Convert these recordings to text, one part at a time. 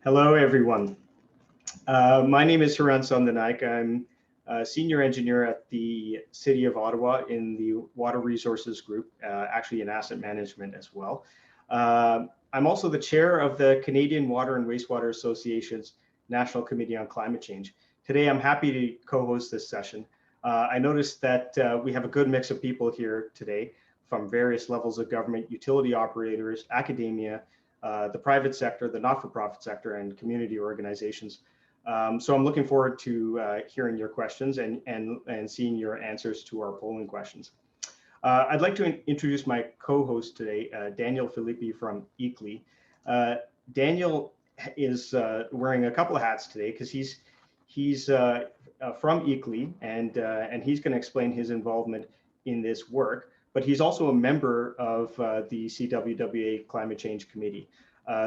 Hello, everyone. My name is Hiran Sandanayake. I'm a senior engineer at the City of Ottawa in the Water Resources Group, actually in asset management as well. I'm also the chair of the Canadian Water and Wastewater Association's National Committee on Climate Change. Today, I'm happy to co-host this session. I noticed that we have a good mix of people here today from various levels of government, utility operators, academia, the private sector, the not-for-profit sector, and community organizations. So I'm looking forward to hearing your questions and seeing your answers to our polling questions. I'd like to introduce my co-host today, Daniel Filippi from ICLEI. Daniel is wearing a couple of hats today because he's from ICLEI and he's going to explain his involvement in this work. But he's also a member of the CWWA Climate Change Committee.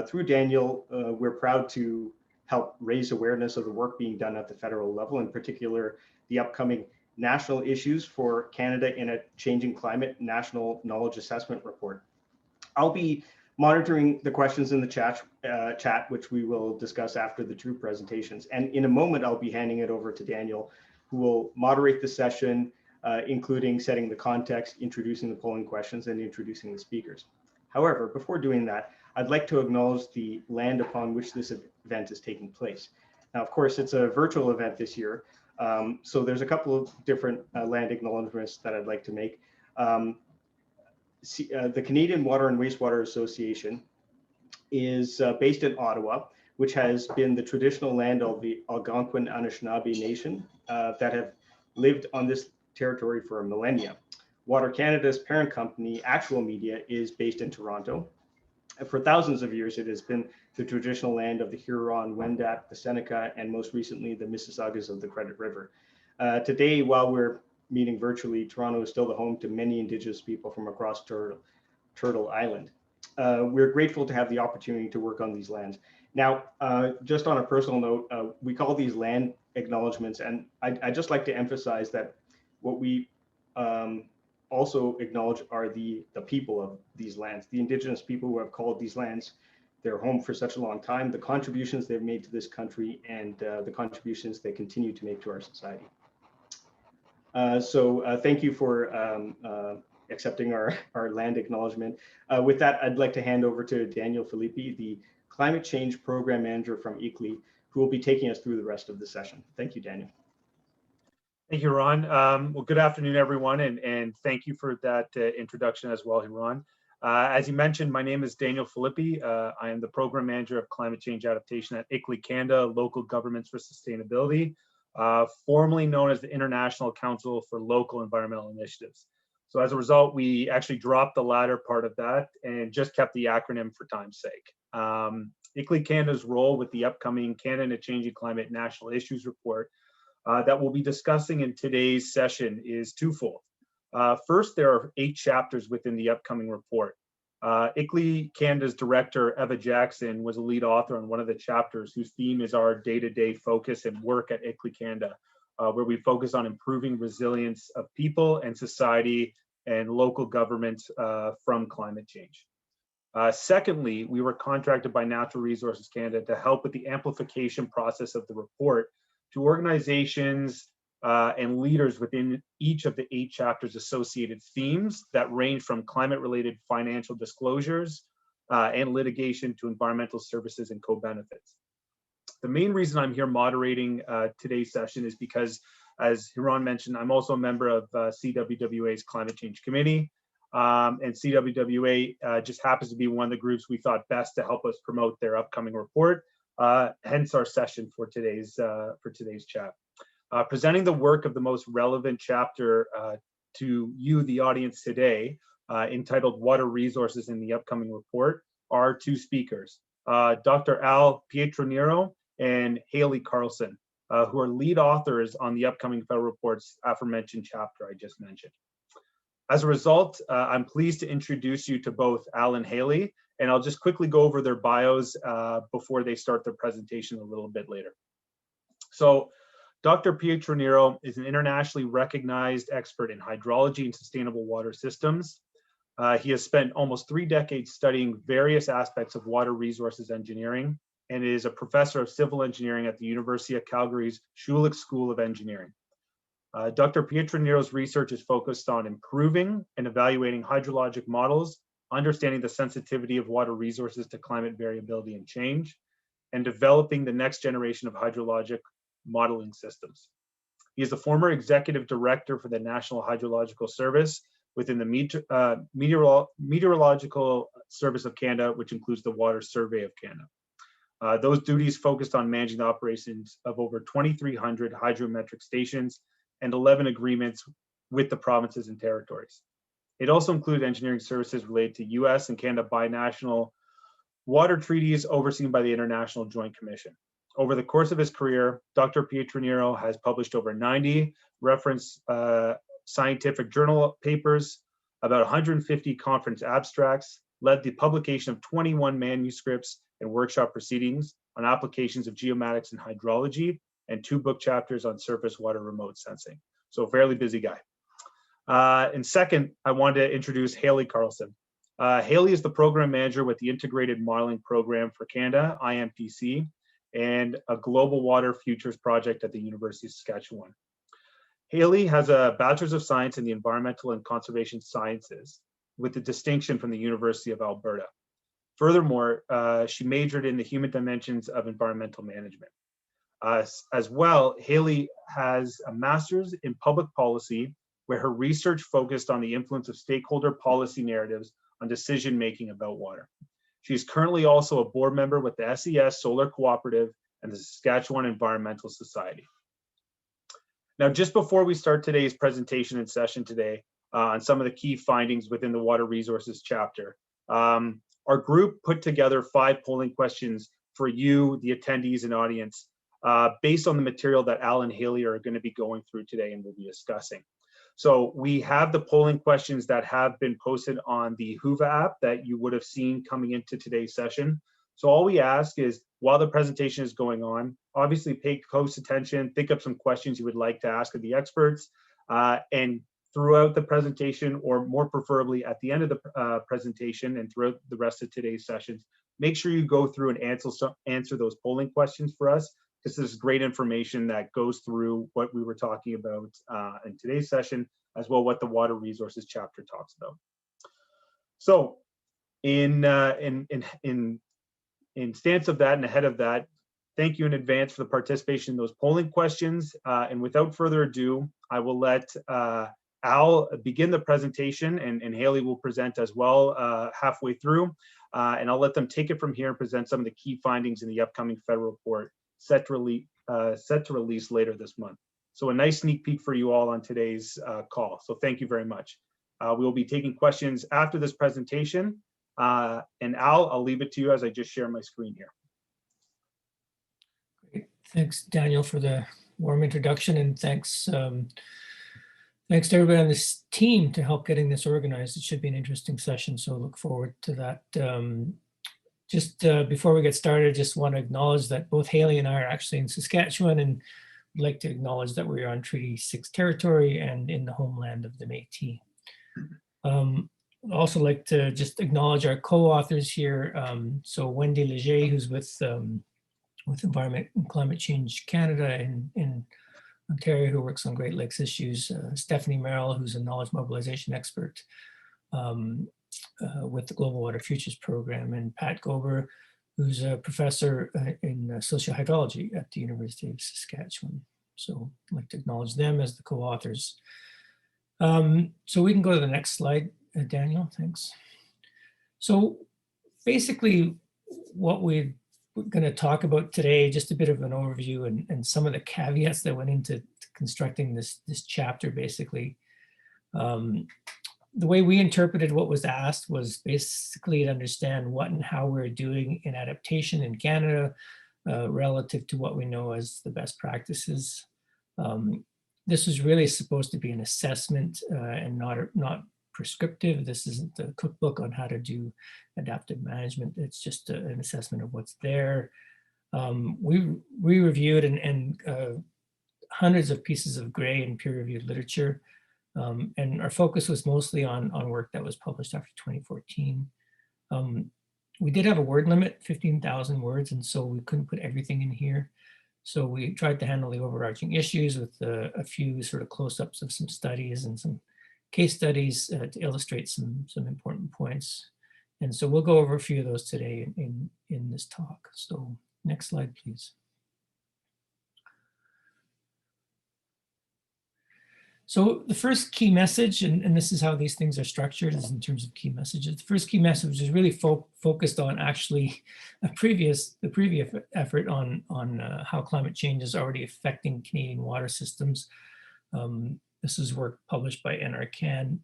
Through Daniel, we're proud to help raise awareness of the work being done at the federal level, in particular, the upcoming national issues for Canada in a changing climate national knowledge assessment report. I'll be monitoring the questions in the chat, which we will discuss after the two presentations. And in a moment, I'll be handing it over to Daniel, who will moderate the session, including setting the context, introducing the polling questions, and introducing the speakers. However, before doing that, I'd like to acknowledge the land upon which this event is taking place. Now, of course, it's a virtual event this year, so there's a couple of different land acknowledgements that I'd like to make. The Canadian Water and Wastewater Association is based in Ottawa, which has been the traditional land of the Algonquin Anishinaabe Nation that have lived on this territory for a millennia. Water Canada's parent company, Actual Media, is based in Toronto. For thousands of years, it has been the traditional land of the Huron, Wendat, the Seneca, and most recently, the Mississaugas of the Credit River. Today, while we're meeting virtually, Toronto is still the home to many Indigenous people from across Turtle Island. We're grateful to have the opportunity to work on these lands. Now, just on a personal note, we call these land acknowledgements, and I'd just like to emphasize that what we also acknowledge are the people of these lands, the Indigenous people who have called these lands their home for such a long time, the contributions they've made to this country, and the contributions they continue to make to our society. So thank you for accepting our land acknowledgement. With that, I'd like to hand over to Daniel Filippi, the Climate Change Program Manager from ICLEI, who will be taking us through the rest of the session. Thank you, Daniel. Thank you, Hiran. Well, good afternoon, everyone, and thank you for that introduction as well, Hiran. As you mentioned, my name is Daniel Filippi. I am the Program Manager of Climate Change Adaptation at ICLEI Canada, Local Governments for Sustainability, formerly known as the International Council for Local Environmental Initiatives. So as a result, we actually dropped the latter part of that and just kept the acronym for time's sake. ICLEI Canada's role with the upcoming Canada in a Changing Climate National Issues Report that we'll be discussing in today's session is twofold. First, there are 8 chapters within the upcoming report. ICLEI Canada's director, Eva Jackson, was a lead author on one of the chapters whose theme is our day-to-day focus and work at ICLEI Canada, where we focus on improving resilience of people and society and local governments from climate change. Secondly, we were contracted by Natural Resources Canada to help with the amplification process of the report to organizations and leaders within each of the 8 chapters associated themes that range from climate-related financial disclosures and litigation to environmental services and co-benefits. The main reason I'm here moderating today's session is because, as Hiran mentioned, I'm also a member of CWWA's Climate Change Committee, and CWWA just happens to be one of the groups we thought best to help us promote their upcoming report. Hence our session for today's chat. Presenting the work of the most relevant chapter to you, the audience today, entitled Water Resources in the upcoming report, are 2 speakers, Dr. Alain Pietroniro and Hayley Carlson, who are lead authors on the upcoming federal report's aforementioned chapter I just mentioned. As a result, I'm pleased to introduce you to both Alain and Hayley, and I'll just quickly go over their bios before they start their presentation a little bit later. So, Dr. Pietroniro is an internationally recognized expert in hydrology and sustainable water systems. He has spent almost 3 decades studying various aspects of water resources engineering, and is a professor of civil engineering at the University of Calgary's Schulich School of Engineering. Dr. Pietroniro's research is focused on improving and evaluating hydrologic models, understanding the sensitivity of water resources to climate variability and change, and developing the next generation of hydrologic modeling systems. He is the former executive director for the National Hydrological Service within the Meteorological Service of Canada, which includes the Water Survey of Canada. Those duties focused on managing the operations of over 2,300 hydrometric stations and 11 agreements with the provinces and territories. It also included engineering services related to US and Canada binational water treaties overseen by the International Joint Commission. Over the course of his career, Dr. Pietroniro has published over 90 reference scientific journal papers, about 150 conference abstracts, led the publication of 21 manuscripts and workshop proceedings on applications of geomatics and hydrology, and 2 book chapters on surface water remote sensing. So a fairly busy guy. And second, I wanted to introduce Hayley Carlson. Hayley is the program manager with the Integrated Modeling Program for Canada, IMPC, and a Global Water Futures project at the University of Saskatchewan. Hayley has a Bachelor's of Science in the Environmental and Conservation Sciences with a distinction from the University of Alberta. Furthermore, she majored in the human dimensions of environmental management. As well, Hayley has a master's in public policy, where her research focused on the influence of stakeholder policy narratives on decision-making about water. She is currently also a board member with the SES Solar Cooperative and the Saskatchewan Environmental Society. Now, just before we start today's presentation and session today on some of the key findings within the Water Resources chapter, our group put together 5 polling questions for you, the attendees and audience, based on the material that Alain and Hayley are going to be going through today and we'll be discussing. So we have the polling questions that have been posted on the Whova app that you would have seen coming into today's session. So all we ask is, while the presentation is going on, obviously pay close attention, think of some questions you would like to ask of the experts, and throughout the presentation, or more preferably at the end of the presentation and throughout the rest of today's sessions, make sure you go through and answer those polling questions for us, because this is great information that goes through what we were talking about in today's session, as well what the Water Resources chapter talks about. So in stance of that and ahead of that, thank you in advance for the participation in those polling questions. And without further ado, I will let Al begin the presentation, and Hayley will present as well halfway through. And I'll let them take it from here and present some of the key findings in the upcoming federal report set to release later this month. So a nice sneak peek for you all on today's call. So thank you very much. We will be taking questions after this presentation. And Al, I'll leave it to you as I just share my screen here. Great. Thanks, Daniel, for the warm introduction, and thanks thanks to everybody on this team to help getting this organized. It should be an interesting session, so look forward to that. Just before we get started, I just want to acknowledge that both Hayley and I are actually in Saskatchewan, and I'd like to acknowledge that we are on Treaty 6 territory and in the homeland of the Métis. I'd also like to just acknowledge our co-authors here. So Wendy Leger, who's with Environment and Climate Change Canada in Ontario, who works on Great Lakes issues, Stephanie Merrill, who's a knowledge mobilization expert with the Global Water Futures Program, and Pat Gober, who's a professor in sociohydrology at the University of Saskatchewan. So I'd like to acknowledge them as the co-authors. So we can go to the next slide, Daniel, thanks. So basically what we're going to talk about today, just a bit of an overview and some of the caveats that went into constructing this chapter, basically. The way we interpreted what was asked was basically to understand what and how we're doing in adaptation in Canada relative to what we know as the best practices. This was really supposed to be an assessment and not prescriptive. This isn't a cookbook on how to do adaptive management. It's just an assessment of what's there. We reviewed and hundreds of pieces of gray and peer-reviewed literature. And our focus was mostly on work that was published after 2014. We did have a word limit, 15,000 words, and so we couldn't put everything in here. So we tried to handle the overarching issues with a few sort of close-ups of some studies and some case studies to illustrate some important points. And so we'll go over a few of those today in this talk. So next slide, please. So the first key message, and this is how these things are structured, is in terms of key messages. The first key message is really focused on actually the previous effort on how climate change is already affecting Canadian water systems. This is work published by NRCan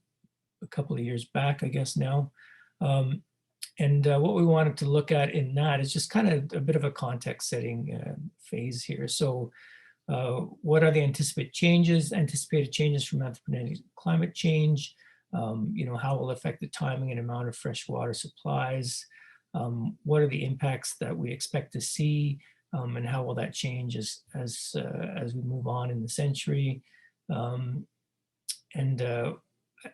a couple of years back, I guess now. What we wanted to look at in that is just kind of a bit of a context setting phase here. So what are the anticipated changes from anthropogenic climate change? How will it affect the timing and amount of fresh water supplies? What are the impacts that we expect to see? And how will that change as we move on in the century? I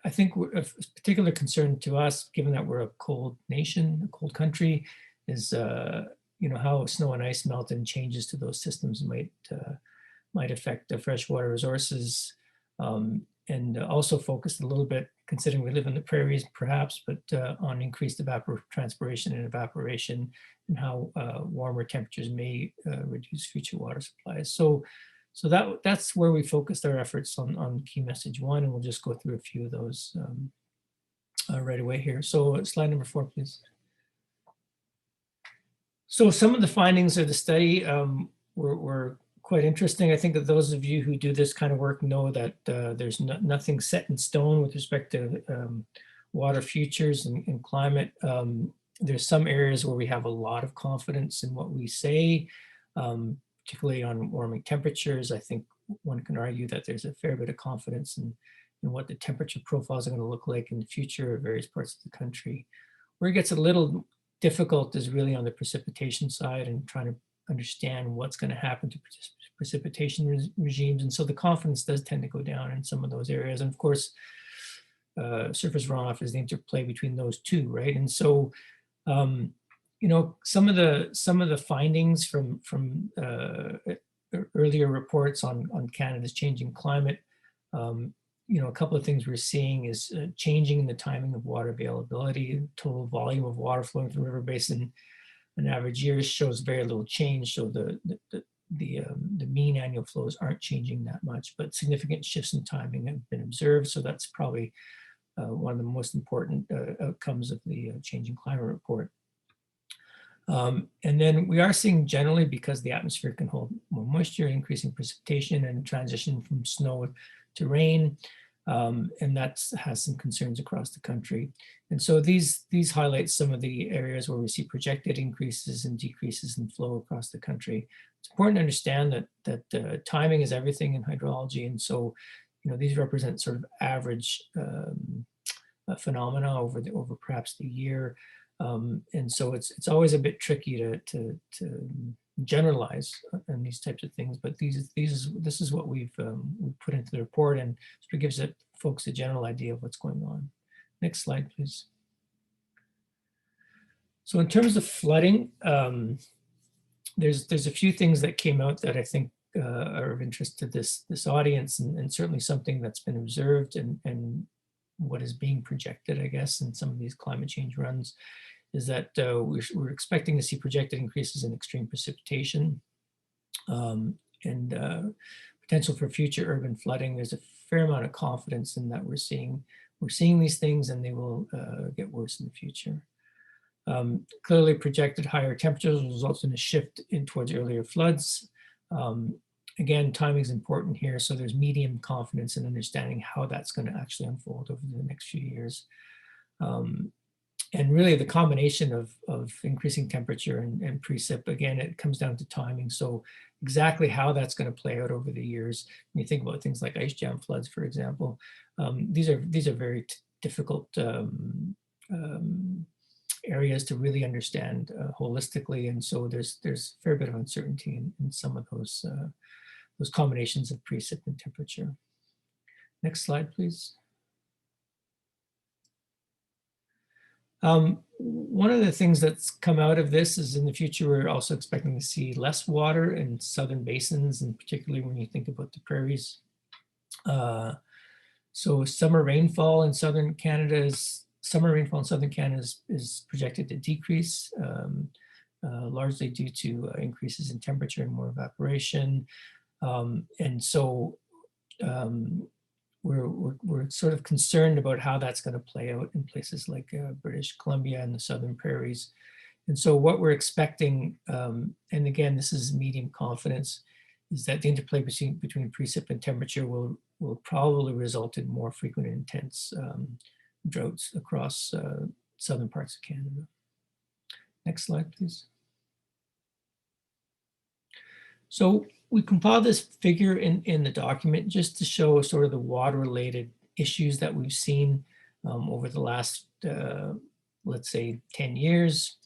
think a particular concern to us, given that we're a cold nation, a cold country, is how snow and ice melt and changes to those systems might affect the freshwater resources, and also focused a little bit, considering we live in the prairies perhaps, but on increased evapotranspiration and evaporation, and how warmer temperatures may reduce future water supplies. So that's where we focused our efforts on key message 1, and we'll just go through a few of those right away here. So slide number 4, please. So some of the findings of the study were quite interesting. I think that those of you who do this kind of work know that there's nothing set in stone with respect to water futures and climate. There's some areas where we have a lot of confidence in what we say, particularly on warming temperatures. I think one can argue that there's a fair bit of confidence in what the temperature profiles are going to look like in the future of various parts of the country. Where it gets a little difficult is really on the precipitation side and trying to understand what's going to happen to precipitation regimes. And so the confidence does tend to go down in some of those areas. And of course, surface runoff is the interplay between those two, right? And so, some of the findings from earlier reports on Canada's changing climate, a couple of things we're seeing is changing in the timing of water availability. Total volume of water flowing through the river basin in average years shows very little change. So the mean annual flows aren't changing that much, but significant shifts in timing have been observed. So that's probably one of the most important outcomes of the changing climate report. And then we are seeing generally, because the atmosphere can hold more moisture, increasing precipitation and transition from snow to rain. And that has some concerns across the country. And so these highlight some of the areas where we see projected increases and decreases in flow across the country. It's important to understand that timing is everything in hydrology. And so, these represent sort of average phenomena over perhaps the year. And so it's always a bit tricky to generalize on these types of things, but this is what we've put into the report, and sort of gives folks a general idea of what's going on. Next slide, please. So in terms of flooding, there's a few things that came out that I think are of interest to this audience, and certainly something that's been observed and what is being projected, I guess, in some of these climate change runs, is that we're expecting to see projected increases in extreme precipitation and potential for future urban flooding. There's a fair amount of confidence in that we're seeing these things, and they will get worse in the future. Clearly projected higher temperatures results in a shift towards earlier floods. Again, timing is important here. So there's medium confidence in understanding how that's going to actually unfold over the next few years. And really the combination of increasing temperature and precip, again, it comes down to timing. So exactly how that's going to play out over the years. When you think about things like ice jam floods, for example, these are very difficult areas to really understand holistically. And so there's a fair bit of uncertainty in some of those combinations of precip and temperature. Next slide, please. One of the things that's come out of this is in the future, we're also expecting to see less water in southern basins, and particularly when you think about the prairies. So summer rainfall in southern Canada is projected to decrease, largely due to increases in temperature and more evaporation. And so we're sort of concerned about how that's going to play out in places like British Columbia and the southern prairies. And so what we're expecting, and again, this is medium confidence, is that the interplay between precip and temperature will probably result in more frequent and intense droughts across southern parts of Canada. Next slide, please. So we compiled this figure in the document just to show sort of the water-related issues that we've seen over the last, let's say, 10 years.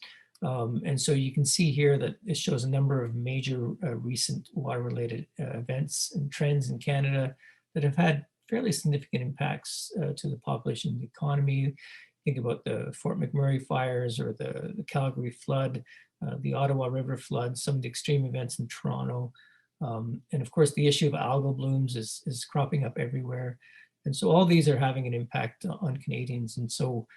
And so you can see here that it shows a number of major recent water-related events and trends in Canada that have had fairly significant impacts to the population and the economy. Think about the Fort McMurray fires or the Calgary flood, the Ottawa River flood, some of the extreme events in Toronto. And of course, the issue of algal blooms is cropping up everywhere. And so all these are having an impact on Canadians. And so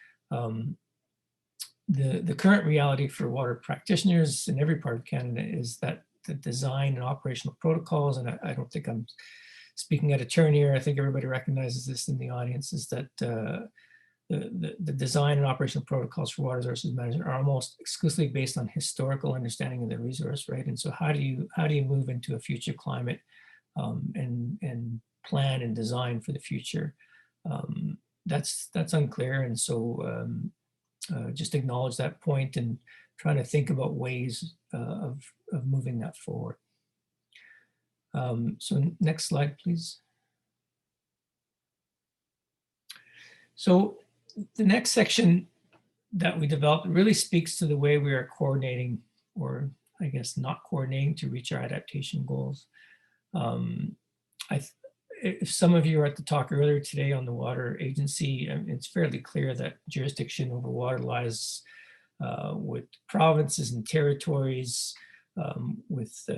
the current reality for water practitioners in every part of Canada is that the design and operational protocols, and I don't think I'm speaking out of turn here, I think everybody recognizes this in the audience, is that the design and operational protocols for water resources management are almost exclusively based on historical understanding of the resource, right? And so how do you move into a future climate and plan and design for the future? That's unclear, and so just acknowledge that point and trying to think about ways of moving that forward. So next slide, please. So the next section that we developed really speaks to the way we are coordinating, or I guess not coordinating, to reach our adaptation goals. If some of you were at the talk earlier today on the water agency, it's fairly clear that jurisdiction over water lies with provinces and territories, with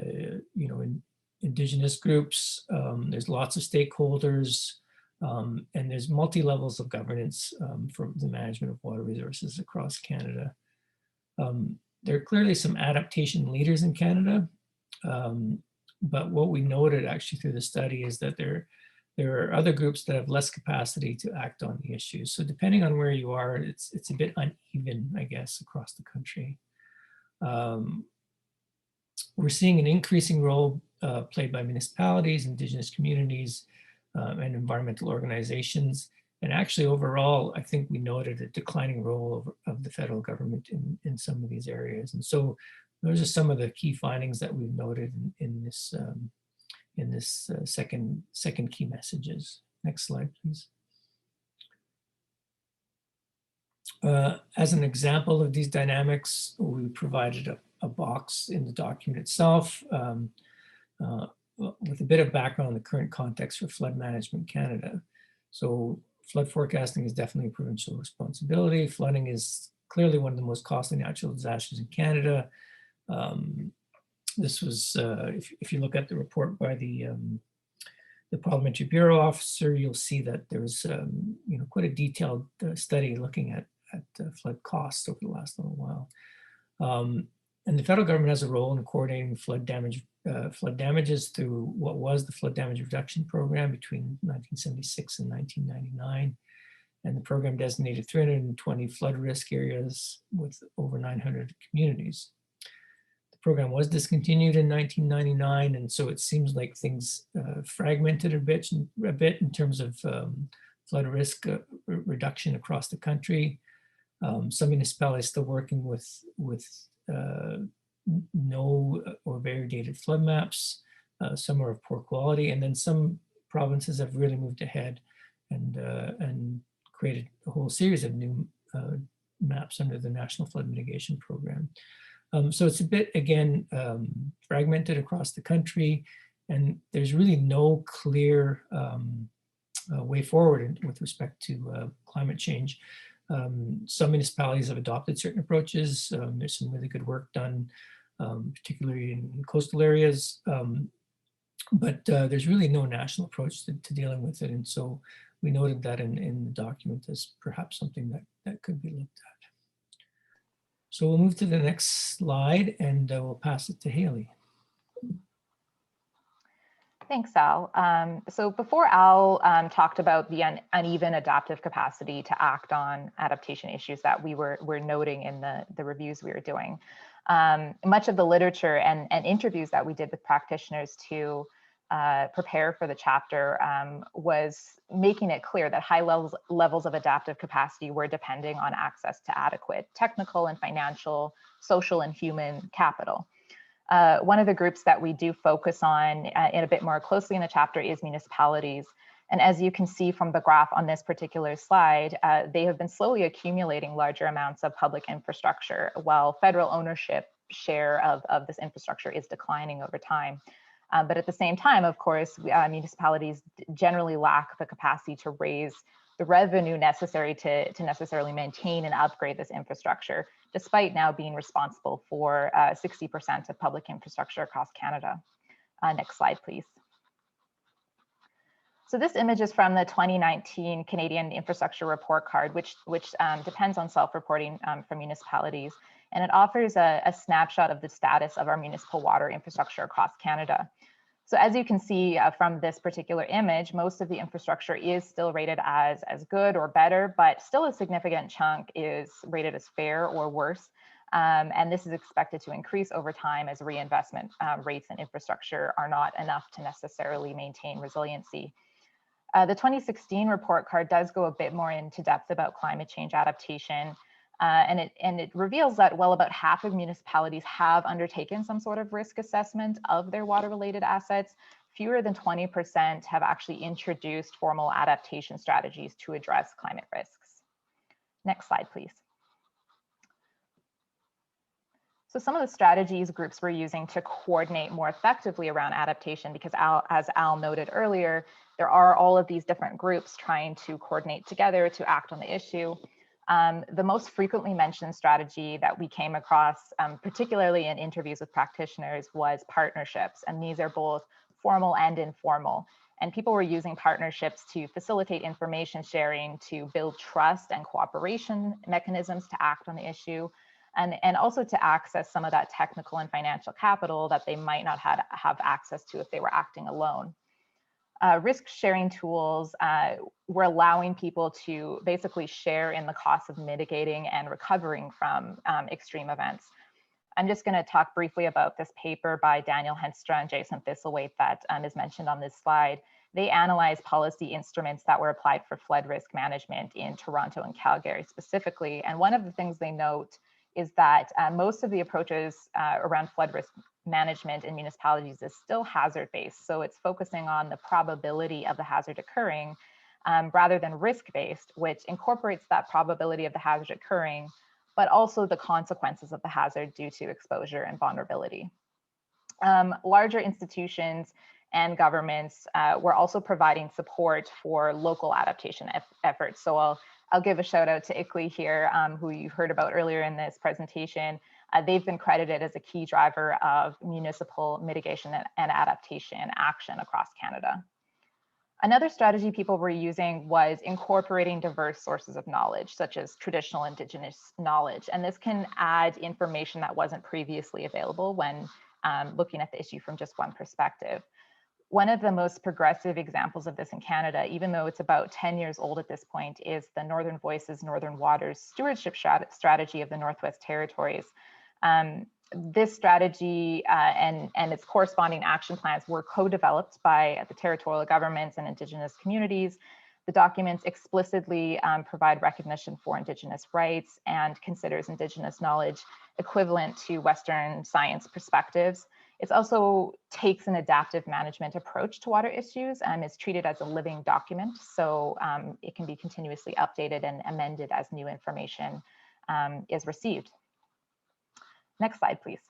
Indigenous groups. There's lots of stakeholders, and there's multi-levels of governance for the management of water resources across Canada. There are clearly some adaptation leaders in Canada, but what we noted actually through the study is that there are other groups that have less capacity to act on the issues. So depending on where you are, it's a bit uneven, I guess, across the country. We're seeing an increasing role played by municipalities, Indigenous communities, and environmental organizations. And actually overall, I think we noted a declining role of the federal government in some of these areas. And so those are some of the key findings that we've noted in this second key messages. Next slide, please. As an example of these dynamics, we provided a box in the document itself with a bit of background on the current context for flood management Canada. So flood forecasting is definitely a provincial responsibility. Flooding is clearly one of the most costly natural disasters in Canada. This was, if you look at the report by the Parliamentary Bureau Officer, you'll see that there was quite a detailed study looking at flood costs over the last little while. And the federal government has a role in coordinating flood damages through what was the Flood Damage Reduction Program between 1976 and 1999. And the program designated 320 flood risk areas with over 900 communities. The program was discontinued in 1999, and so it seems like things fragmented a bit in terms of flood risk reduction across the country. Some municipalities still working with no or very dated flood maps. Some are of poor quality, and then some provinces have really moved ahead and created a whole series of new maps under the National Flood Mitigation Program. So it's a bit, again, fragmented across the country, and there's really no clear way forward with respect to climate change. Some municipalities have adopted certain approaches. There's some really good work done, particularly in coastal areas. But there's really no national approach to dealing with it. And so we noted that in the document as perhaps something that could be looked at. So we'll move to the next slide and we'll pass it to Hayley. Thanks, Al. So before Al talked about the uneven adaptive capacity to act on adaptation issues that we were noting in the reviews we were doing, much of the literature and interviews that we did with practitioners to prepare for the chapter was making it clear that high levels of adaptive capacity were depending on access to adequate technical and financial, social and human capital. One of the groups that we do focus on in a bit more closely in the chapter is municipalities. And as you can see from the graph on this particular slide, they have been slowly accumulating larger amounts of public infrastructure while federal ownership share of this infrastructure is declining over time. But at the same time, of course, municipalities generally lack the capacity to raise the revenue necessary to necessarily maintain and upgrade this infrastructure, despite now being responsible for 60% of public infrastructure across Canada. Next slide, please. So this image is from the 2019 Canadian Infrastructure Report Card, which depends on self-reporting from municipalities. And it offers a snapshot of the status of our municipal water infrastructure across Canada. So as you can see from this particular image, most of the infrastructure is still rated as good or better, but still a significant chunk is rated as fair or worse. And this is expected to increase over time as reinvestment rates in infrastructure are not enough to necessarily maintain resiliency. The 2016 report card does go a bit more into depth about climate change adaptation. And it reveals that well about half of municipalities have undertaken some sort of risk assessment of their water-related assets. Fewer than 20% have actually introduced formal adaptation strategies to address climate risks. Next slide, please. So some of the strategies groups were using to coordinate more effectively around adaptation, because as Al noted earlier, there are all of these different groups trying to coordinate together to act on the issue. The most frequently mentioned strategy that we came across, particularly in interviews with practitioners, was partnerships. And these are both formal and informal. And people were using partnerships to facilitate information sharing, to build trust and cooperation mechanisms to act on the issue, and also to access some of that technical and financial capital that they might not have access to if they were acting alone. Risk sharing tools were allowing people to basically share in the cost of mitigating and recovering from extreme events. I'm just going to talk briefly about this paper by Daniel Henstra and Jason Thistlethwaite that is mentioned on this slide. They analyzed policy instruments that were applied for flood risk management in Toronto and Calgary specifically. And one of the things they note is that most of the approaches around flood risk management in municipalities is still hazard-based. So it's focusing on the probability of the hazard occurring rather than risk-based, which incorporates that probability of the hazard occurring, but also the consequences of the hazard due to exposure and vulnerability. Larger institutions and governments were also providing support for local adaptation efforts. So I'll give a shout out to ICLEI here, who you heard about earlier in this presentation. They've been credited as a key driver of municipal mitigation and adaptation action across Canada. Another strategy people were using was incorporating diverse sources of knowledge, such as traditional Indigenous knowledge. And this can add information that wasn't previously available when looking at the issue from just one perspective. One of the most progressive examples of this in Canada, even though it's about 10 years old at this point, is the Northern Voices Northern Waters stewardship strategy of the Northwest Territories. This strategy and its corresponding action plans were co-developed by the territorial governments and Indigenous communities. The documents explicitly provide recognition for Indigenous rights and considers Indigenous knowledge equivalent to Western science perspectives. It also takes an adaptive management approach to water issues and is treated as a living document. So it can be continuously updated and amended as new information is received. Next slide, please.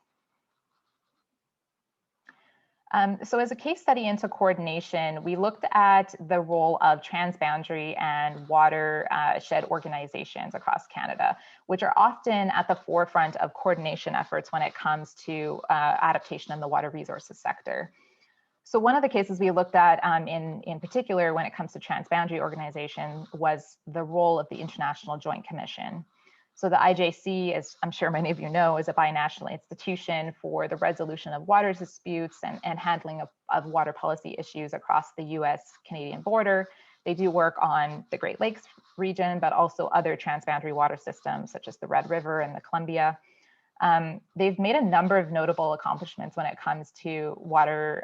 So as a case study into coordination, we looked at the role of transboundary and watershed organizations across Canada, which are often at the forefront of coordination efforts when it comes to adaptation in the water resources sector. So one of the cases we looked at in particular when it comes to transboundary organization was the role of the International Joint Commission. So the IJC, as I'm sure many of you know, is a binational institution for the resolution of water disputes and handling of water policy issues across the US-Canadian border. They do work on the Great Lakes region, but also other transboundary water systems such as the Red River and the Columbia. They've made a number of notable accomplishments when it comes to water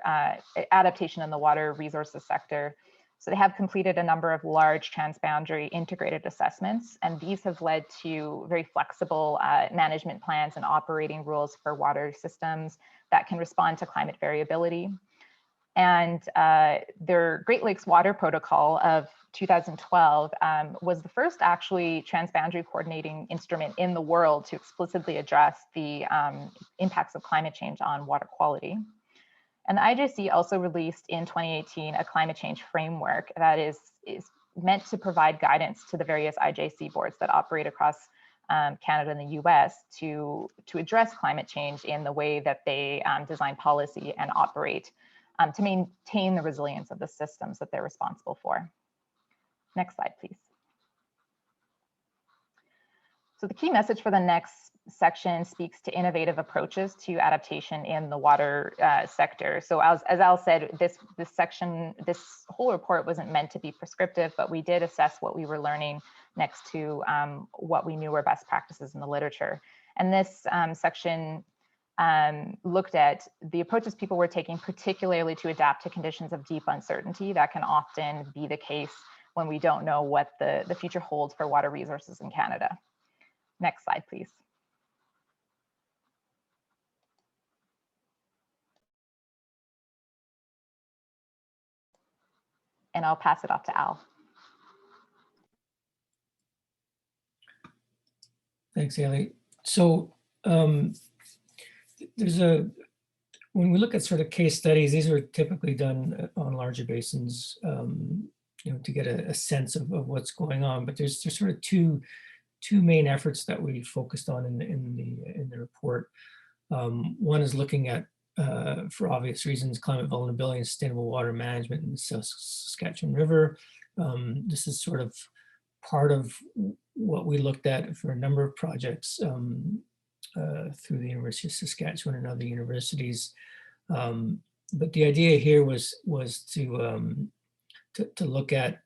adaptation in the water resources sector. So they have completed a number of large transboundary integrated assessments, and these have led to very flexible management plans and operating rules for water systems that can respond to climate variability. And their Great Lakes Water Protocol of 2012 was the first actually transboundary coordinating instrument in the world to explicitly address the impacts of climate change on water quality. And the IJC also released in 2018 a climate change framework that is meant to provide guidance to the various IJC boards that operate across Canada and the US to address climate change in the way that they design policy and operate to maintain the resilience of the systems that they're responsible for. Next slide, please. So the key message for the next section speaks to innovative approaches to adaptation in the water sector. So as Al said, this whole report wasn't meant to be prescriptive, but we did assess what we were learning next to what we knew were best practices in the literature. And this section looked at the approaches people were taking, particularly to adapt to conditions of deep uncertainty that can often be the case when we don't know what the future holds for water resources in Canada. Next slide, please. And I'll pass it off to Al. Thanks, Hayley. So when we look at sort of case studies, these are typically done on larger basins, to get a sense of what's going on. But there's sort of two main efforts that we focused on in the report. One is looking at, for obvious reasons, climate vulnerability and sustainable water management in the Saskatchewan River. This is sort of part of what we looked at for a number of projects through the University of Saskatchewan and other universities. But the idea here was to look at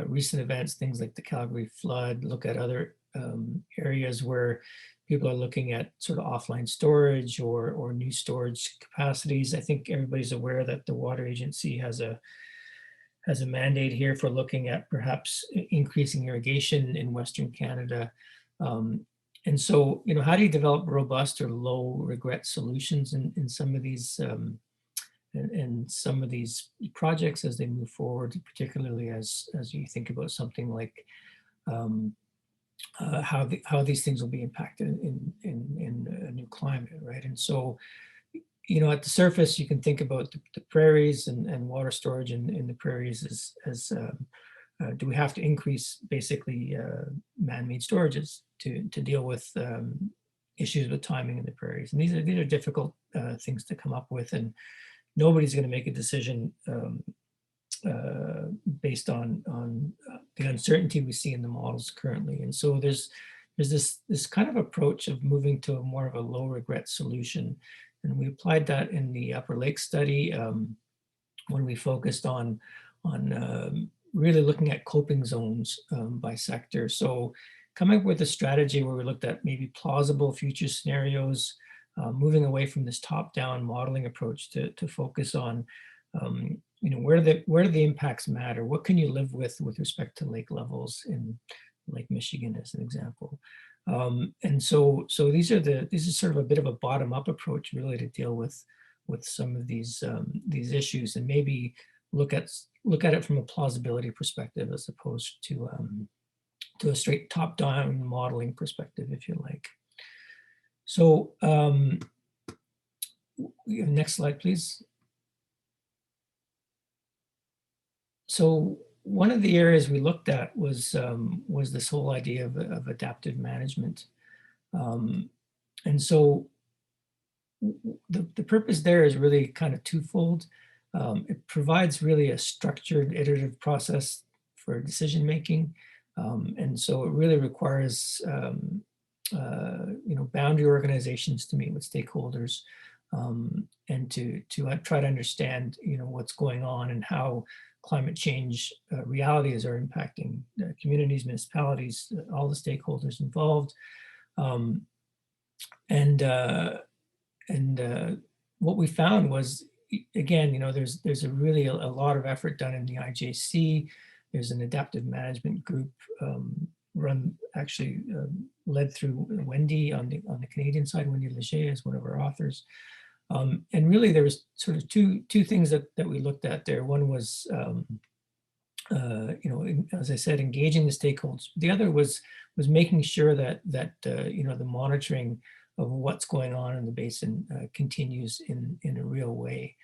recent events, things like the Calgary flood, look at other areas where people are looking at sort of offline storage or new storage capacities. I think everybody's aware that the Water Agency has a mandate here for looking at perhaps increasing irrigation in Western Canada. And so, how do you develop robust or low regret solutions in some of these projects as they move forward, particularly as you think about something like how these things will be impacted in a new climate, right? And so, at the surface, you can think about the prairies and water storage in the prairies as do we have to increase basically man-made storages to deal with issues with timing in the prairies? And these are difficult things to come up with, and nobody's going to make a decision based on the uncertainty we see in the models currently. And so there's this kind of approach of moving to a more of a low regret solution. And we applied that in the Upper Lake study when we focused on really looking at coping zones by sector. So coming up with a strategy where we looked at maybe plausible future scenarios, moving away from this top-down modeling approach to focus on where do the impacts matter? What can you live with respect to lake levels in Lake Michigan, as an example? And so this is sort of a bit of a bottom-up approach, really, to deal with some of these issues, and maybe look at it from a plausibility perspective as opposed to a straight top-down modeling perspective, if you like. So next slide, please. So one of the areas we looked at was this whole idea of adaptive management. And so the purpose there is really kind of twofold. It provides really a structured iterative process for decision making. And so it really requires boundary organizations to meet with stakeholders and to try to understand what's going on and how climate change realities are impacting communities, municipalities, all the stakeholders involved. What we found was, again, there's a really a lot of effort done in the IJC. There's an adaptive management group led through Wendy on the Canadian side. Wendy Leger is one of our authors. And really there was sort of two things that we looked at there. One was, as I said, engaging the stakeholders. The other was making sure that the monitoring of what's going on in the basin continues in a real way.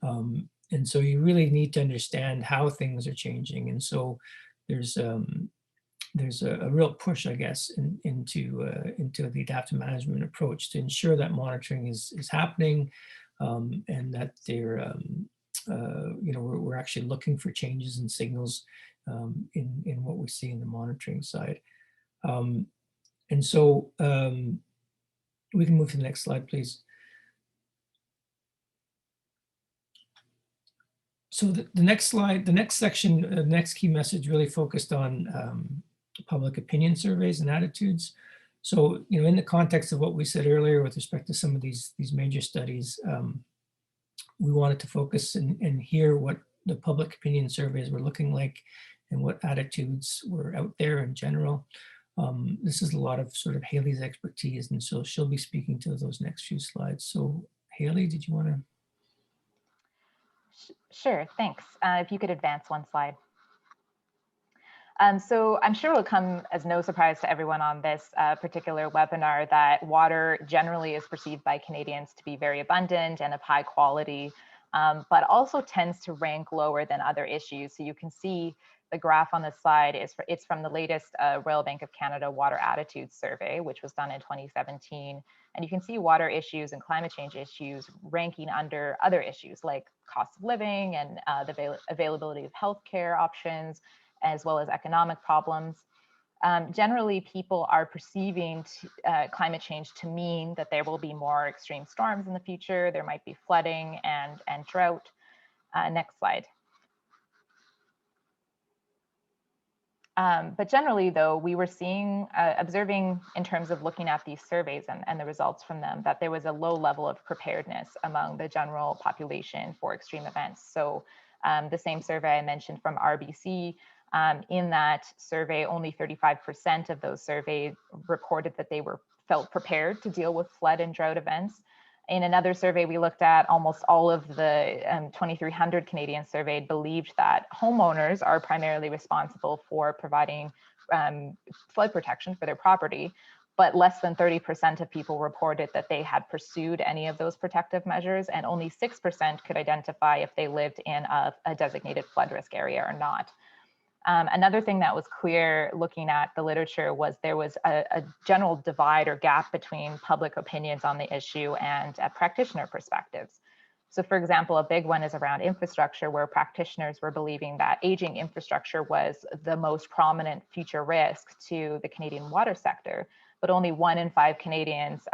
And so you really need to understand how things are changing. And so there's a real push, I guess, into the adaptive management approach to ensure that monitoring is happening, and that we're actually looking for changes and signals in what we see in the monitoring side. And so we can move to the next slide, please. So the next slide, the next section, the next key message really focused on public opinion surveys and attitudes. So, in the context of what we said earlier with respect to some of these major studies, we wanted to focus and hear what the public opinion surveys were looking like and what attitudes were out there in general. This is a lot of sort of Hayley's expertise, and so she'll be speaking to those next few slides. So Hayley, did you want to? Sure, thanks. If you could advance one slide. So I'm sure it will come as no surprise to everyone on this particular webinar that water generally is perceived by Canadians to be very abundant and of high quality, but also tends to rank lower than other issues. So you can see the graph on this slide it's from the latest Royal Bank of Canada Water Attitudes Survey, which was done in 2017. And you can see water issues and climate change issues ranking under other issues like cost of living and the availability of healthcare options, as well as economic problems. Generally, people are perceiving climate change to mean that there will be more extreme storms in the future. There might be flooding and drought. Next slide. But generally, though, we were seeing, observing in terms of looking at these surveys and the results from them, that there was a low level of preparedness among the general population for extreme events. So the same survey I mentioned from RBC, in that survey, only 35% of those surveyed reported that they felt prepared to deal with flood and drought events. In another survey we looked at, almost all of the 2,300 Canadians surveyed believed that homeowners are primarily responsible for providing flood protection for their property, but less than 30% of people reported that they had pursued any of those protective measures, and only 6% could identify if they lived in a designated flood risk area or not. Another thing that was clear looking at the literature was there was a general divide or gap between public opinions on the issue and practitioner perspectives. So for example, a big one is around infrastructure, where practitioners were believing that aging infrastructure was the most prominent future risk to the Canadian water sector, but only 1 in 5 Canadians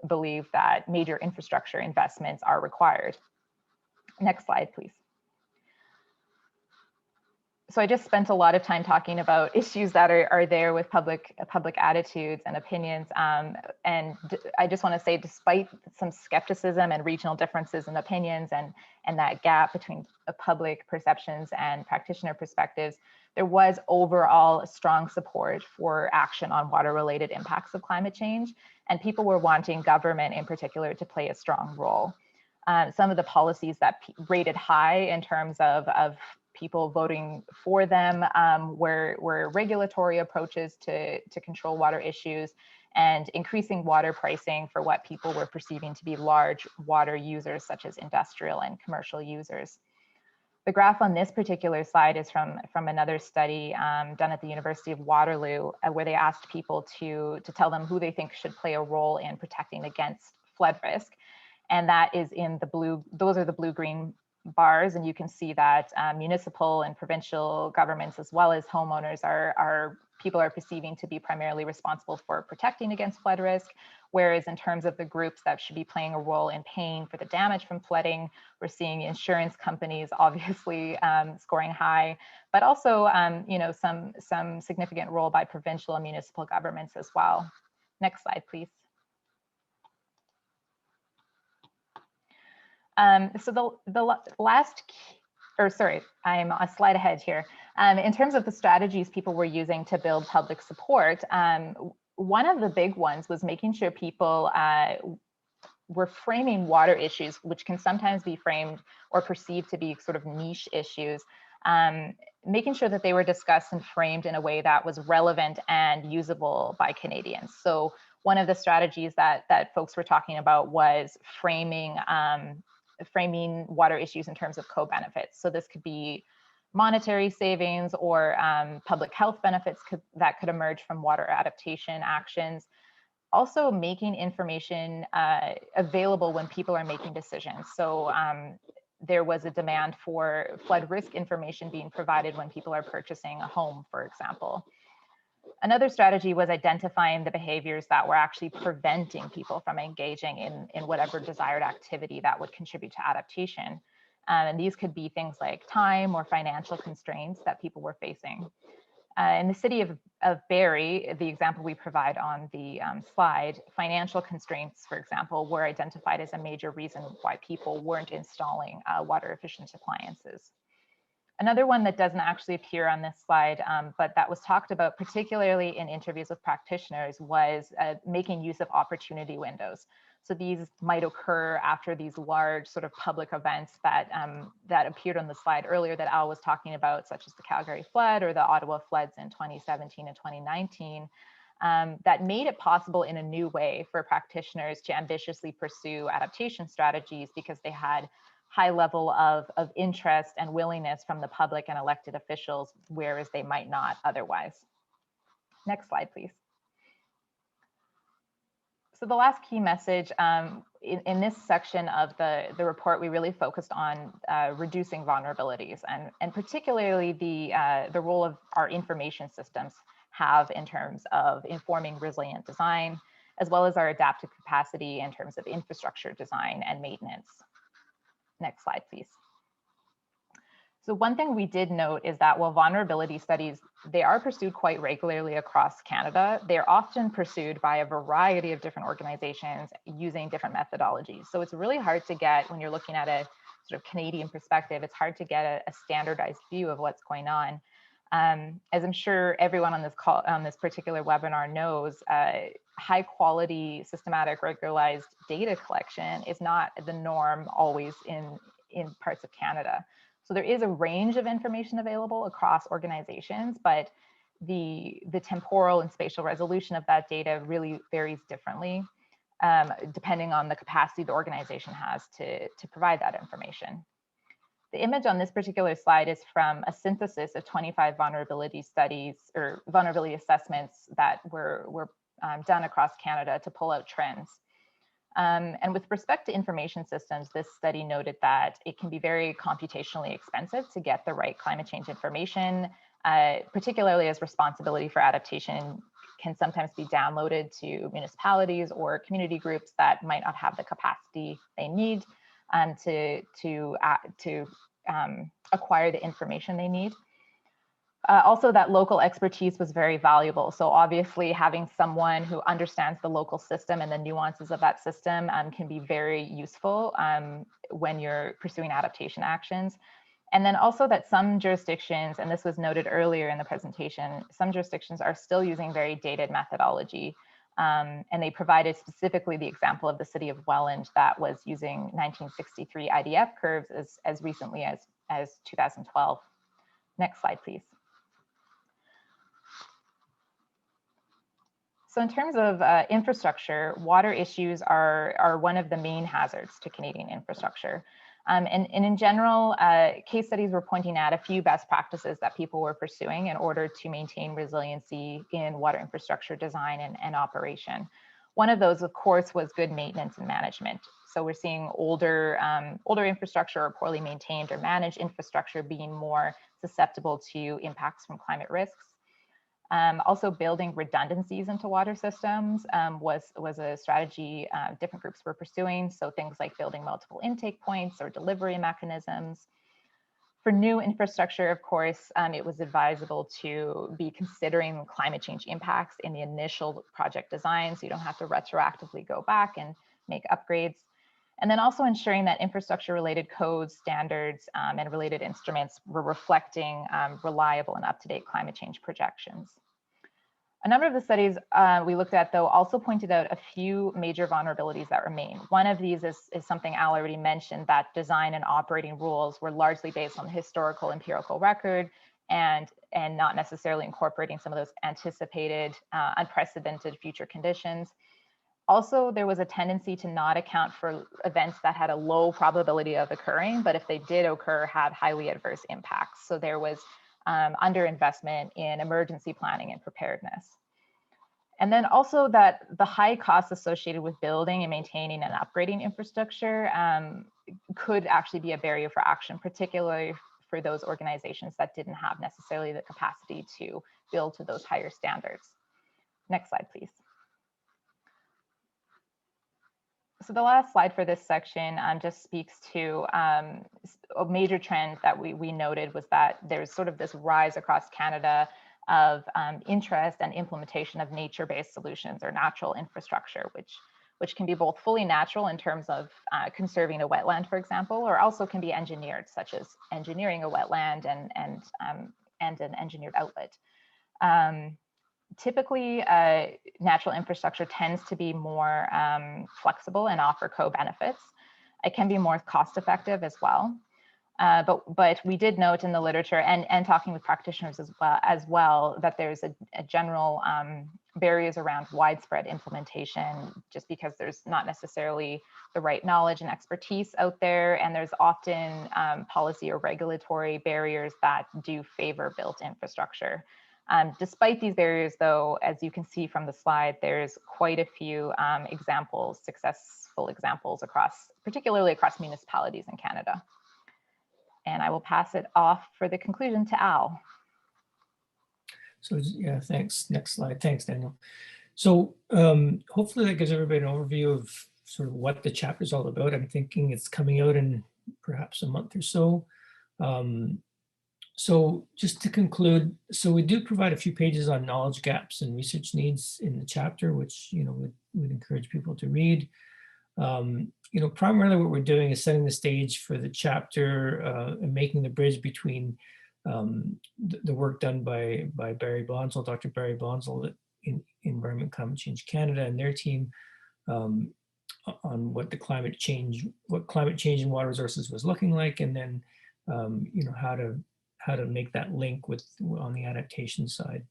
believe that major infrastructure investments are required. Next slide, please. So I just spent a lot of time talking about issues that are there with public attitudes and opinions. And I just want to say, despite some skepticism and regional differences in opinions and that gap between public perceptions and practitioner perspectives, there was overall strong support for action on water-related impacts of climate change. And people were wanting government in particular to play a strong role. Some of the policies that rated high in terms of people voting for them were regulatory approaches to control water issues and increasing water pricing for what people were perceiving to be large water users, such as industrial and commercial users. The graph on this particular slide is from another study done at the University of Waterloo, where they asked people to tell them who they think should play a role in protecting against flood risk. And that is in the blue, those are the blue-green bars, and you can see that municipal and provincial governments, as well as homeowners, people are perceiving to be primarily responsible for protecting against flood risk. Whereas in terms of the groups that should be playing a role in paying for the damage from flooding, we're seeing insurance companies obviously scoring high, but also you know, some significant role by provincial and municipal governments as well. Next slide, please. So the last, or sorry, I'm a slide ahead here. In terms of the strategies people were using to build public support, one of the big ones was making sure people were framing water issues, which can sometimes be framed or perceived to be sort of niche issues, making sure that they were discussed and framed in a way that was relevant and usable by Canadians. So one of the strategies that folks were talking about was framing water issues in terms of co-benefits. So this could be monetary savings or public health benefits that could emerge from water adaptation actions. Also making information available when people are making decisions. So there was a demand for flood risk information being provided when people are purchasing a home, for example. Another strategy was identifying the behaviors that were actually preventing people from engaging in whatever desired activity that would contribute to adaptation. And these could be things like time or financial constraints that people were facing. In the city of Barrie, the example we provide on the slide, financial constraints, for example, were identified as a major reason why people weren't installing water efficient appliances. Another one that doesn't actually appear on this slide, but that was talked about particularly in interviews with practitioners, was making use of opportunity windows. So these might occur after these large sort of public events that appeared on the slide earlier that Al was talking about, such as the Calgary flood or the Ottawa floods in 2017 and 2019, that made it possible in a new way for practitioners to ambitiously pursue adaptation strategies because they had high level of interest and willingness from the public and elected officials, whereas they might not otherwise. Next slide, please. So the last key message in this section of the report, we really focused on reducing vulnerabilities and particularly the role of our information systems have in terms of informing resilient design, as well as our adaptive capacity in terms of infrastructure design and maintenance. Next slide, please. So one thing we did note is that while vulnerability studies, they are pursued quite regularly across Canada, they're often pursued by a variety of different organizations using different methodologies. So it's really hard to get, when you're looking at a sort of Canadian perspective, it's hard to get a standardized view of what's going on. As I'm sure everyone on this call, on this particular webinar knows, high quality, systematic, regularized data collection is not the norm always in parts of Canada. So there is a range of information available across organizations, but the temporal and spatial resolution of that data really varies differently, depending on the capacity the organization has to provide that information. The image on this particular slide is from a synthesis of 25 vulnerability studies or vulnerability assessments that were done across Canada to pull out trends. And with respect to information systems, this study noted that it can be very computationally expensive to get the right climate change information, particularly as responsibility for adaptation can sometimes be downloaded to municipalities or community groups that might not have the capacity they need to acquire the information they need. Also, that local expertise was very valuable. So obviously having someone who understands the local system and the nuances of that system can be very useful when you're pursuing adaptation actions. And then also that some jurisdictions, and this was noted earlier in the presentation, some jurisdictions are still using very dated methodology. And they provided specifically the example of the city of Welland that was using 1963 IDF curves as recently as 2012. Next slide, please. So in terms of infrastructure, water issues are one of the main hazards to Canadian infrastructure. And in general, case studies were pointing at a few best practices that people were pursuing in order to maintain resiliency in water infrastructure design and operation. One of those, of course, was good maintenance and management. So we're seeing older infrastructure or poorly maintained or managed infrastructure being more susceptible to impacts from climate risks. Also, building redundancies into water systems was a strategy different groups were pursuing. So things like building multiple intake points or delivery mechanisms. For new infrastructure, of course, it was advisable to be considering climate change impacts in the initial project design, so you don't have to retroactively go back and make upgrades. And then also ensuring that infrastructure-related codes, standards, and related instruments were reflecting reliable and up-to-date climate change projections. A number of the studies we looked at, though, also pointed out a few major vulnerabilities that remain. One of these is something Al already mentioned, that design and operating rules were largely based on the historical empirical record and not necessarily incorporating some of those anticipated unprecedented future conditions. Also, there was a tendency to not account for events that had a low probability of occurring, but if they did occur, had highly adverse impacts. So there was underinvestment in emergency planning and preparedness. And then also that the high costs associated with building and maintaining and upgrading infrastructure could actually be a barrier for action, particularly for those organizations that didn't have necessarily the capacity to build to those higher standards. Next slide, please. So the last slide for this section just speaks to a major trend that we noted was that there's sort of this rise across Canada of interest and implementation of nature-based solutions or natural infrastructure, which can be both fully natural in terms of conserving a wetland, for example, or also can be engineered, such as engineering a wetland and an engineered outlet. Typically, natural infrastructure tends to be more flexible and offer co-benefits. It can be more cost-effective as well. But we did note in the literature and talking with practitioners as well that there's a general barriers around widespread implementation, just because there's not necessarily the right knowledge and expertise out there, and there's often policy or regulatory barriers that do favor built infrastructure. Despite these barriers, though, as you can see from the slide, there's quite a few examples, successful examples particularly across municipalities in Canada. And I will pass it off for the conclusion to Al. So yeah, thanks. Next slide. Thanks, Daniel. So hopefully that gives everybody an overview of sort of what the chapter is all about. I'm thinking it's coming out in perhaps a month or so. So just to conclude, so we do provide a few pages on knowledge gaps and research needs in the chapter, which we'd encourage people to read. Primarily what we're doing is setting the stage for the chapter and making the bridge between the work done by Barry Bonsall, Dr. Barry Bonsall in Environment Climate Change Canada and their team on what climate change in water resources was looking like, and then how to make that link on the adaptation side.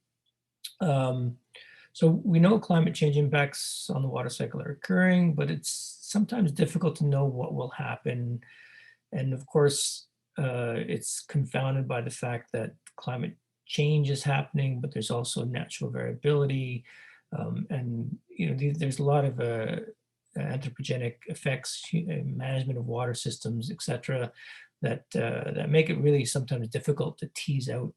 So we know climate change impacts on the water cycle are occurring, but it's sometimes difficult to know what will happen. And of course, it's confounded by the fact that climate change is happening, but there's also natural variability. And there's a lot of anthropogenic effects, management of water systems, et cetera, that make it really sometimes difficult to tease out,